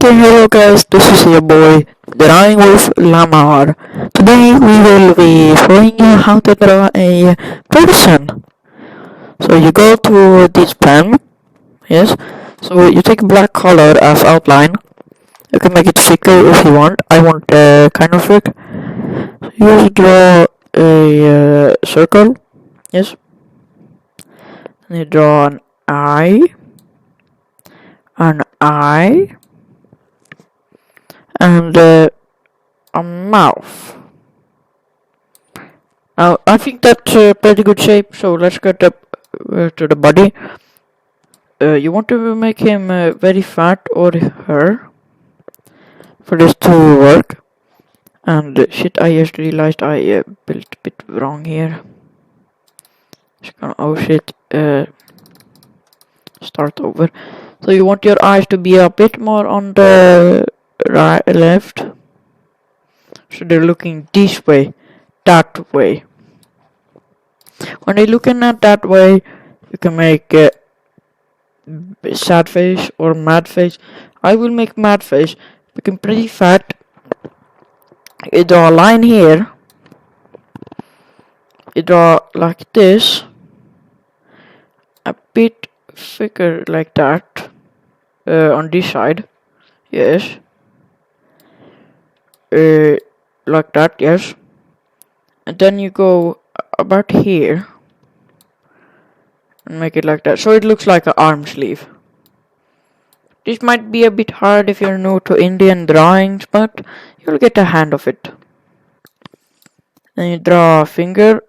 Okay, hello guys, this is your boy, Drawing with Lamar. Today we will be showing you how to draw a person. So you go to this pen, yes, so you take black color as outline. You can make it thicker if you want. I want kind of thick. So you just draw a circle, yes, and you draw an eye, and a mouth. Now, I think that's a pretty good shape, so let's get up to the body. You want to make him very fat or her for this to work. And shit, I just realized I built a bit wrong here. Oh shit, start over. So you want your eyes to be a bit more on the right, left. So they're looking this way, that way. When you're looking at that way, you can make sad face or mad face. I will make mad face, become pretty fat. You draw a line here. You draw like this, a bit thicker like that on this side. Yes. Like that, yes. And then you go about here and make it like that, so it looks like an arm sleeve. This might be a bit hard if you're new to Indian drawings, but you'll get a hand of it. Then you draw a finger.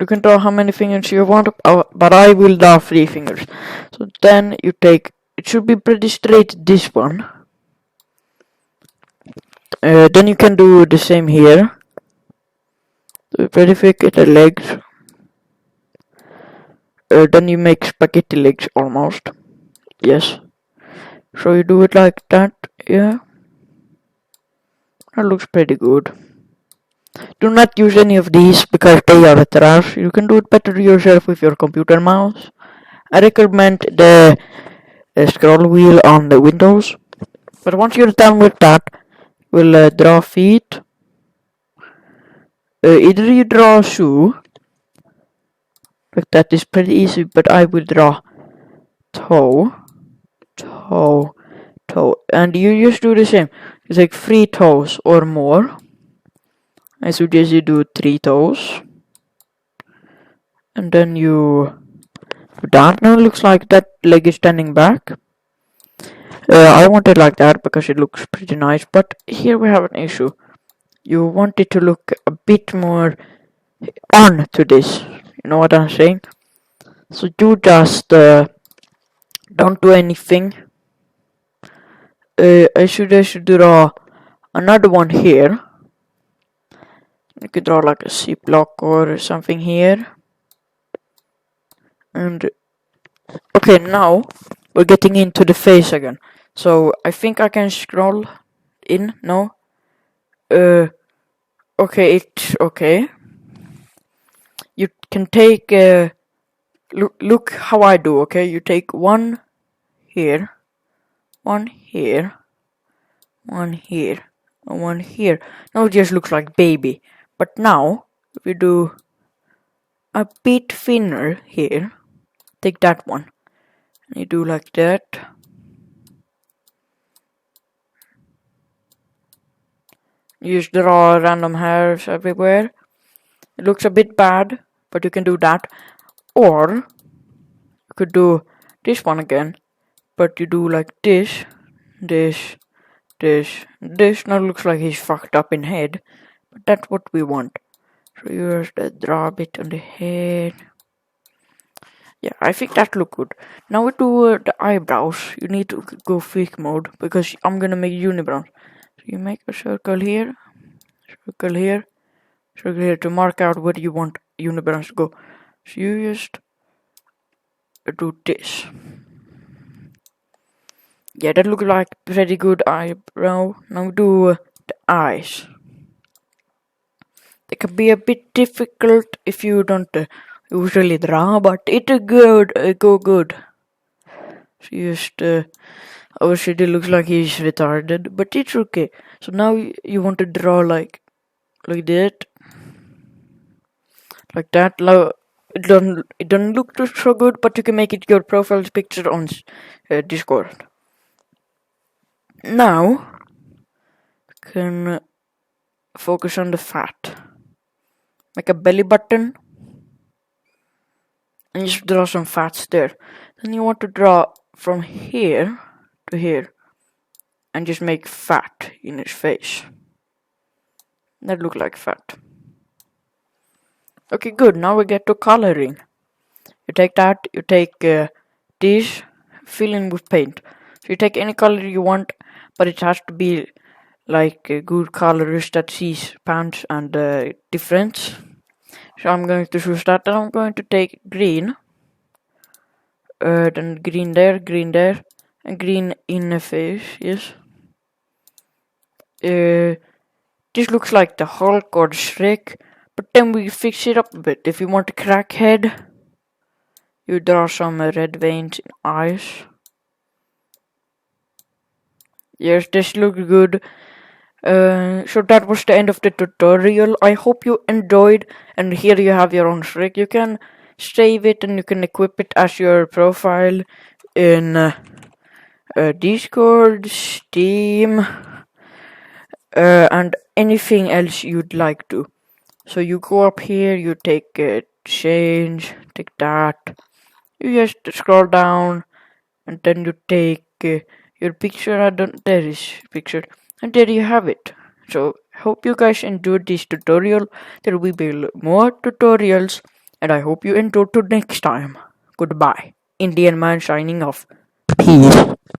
You can draw how many fingers you want, but I will draw 3 fingers. So then you take, it should be pretty straight, this one. Then you can do the same here. So pretty thick at the legs. Then you make spaghetti legs almost. Yes. So you do it like that, yeah. That looks pretty good. Do not use any of these because they are trash. You can do it better yourself with your computer mouse. I recommend the scroll wheel on the Windows. But once you're done with that, we'll draw feet. Either you draw a shoe, like that is pretty easy, but I will draw toe, and you just do the same. You take 3 toes or more. I suggest you do 3 toes, and then you do that. Now it looks like that leg is standing back. I want it like that because it looks pretty nice, but here we have an issue. You want it to look a bit more on to this, you know what I'm saying? So you just don't do anything. I should draw another one here. You could draw like a C block or something here. And okay, now we're getting into the face again. So I think I can scroll in. No. Okay, it's okay. You can take look how I do, okay? You take one here, one here, one here, and one here. Now it just looks like baby. But now, if you do a bit thinner here, take that one, and you do like that. You just draw random hairs everywhere. It looks a bit bad, but you can do that. Or you could do this one again, but you do like this, this. Now it looks like he's fucked up in head, but that's what we want. So you just draw a bit on the head. Yeah, I think that look good. Now we do the eyebrows. You need to go fake mode because I'm gonna make unibrows. So you make a circle here, circle here, circle here to mark out where you want unibrows to go. So you just do this. Yeah, that looks like pretty good eyebrow. Now do the eyes. They can be a bit difficult if you don't usually draw, but it go good. So just our city looks like he's retarded, but it's okay. So now you want to draw like that, like that. It doesn't look so good, but you can make it your profile picture on Discord. Now you can focus on the fat, like a belly button, and just draw some fats there. Then you want to draw from here to here, and just make fat in his face. That look like fat. Okay, good. Now we get to coloring. You take that, you take this, fill in with paint. So you take any color you want, but it has to be like good colors that sees pants and difference. So I'm going to choose that, and I'm going to take green. Then green there, and green in the face, yes. This looks like the Hulk or the Shrek, but then we fix it up a bit. If you want a crackhead, you draw some red veins in eyes. Yes, this looks good. So that was the end of the tutorial. I hope you enjoyed, and here you have your own Shrek. You can save it and you can equip it as your profile in Discord, Steam, and anything else you'd like to. So you go up here, you take change, take that. You just scroll down, and then you take your picture. There is picture, and there you have it. So hope you guys enjoyed this tutorial. There will be more tutorials, and I hope you enjoy to next time. Goodbye. Indian man signing off. Peace.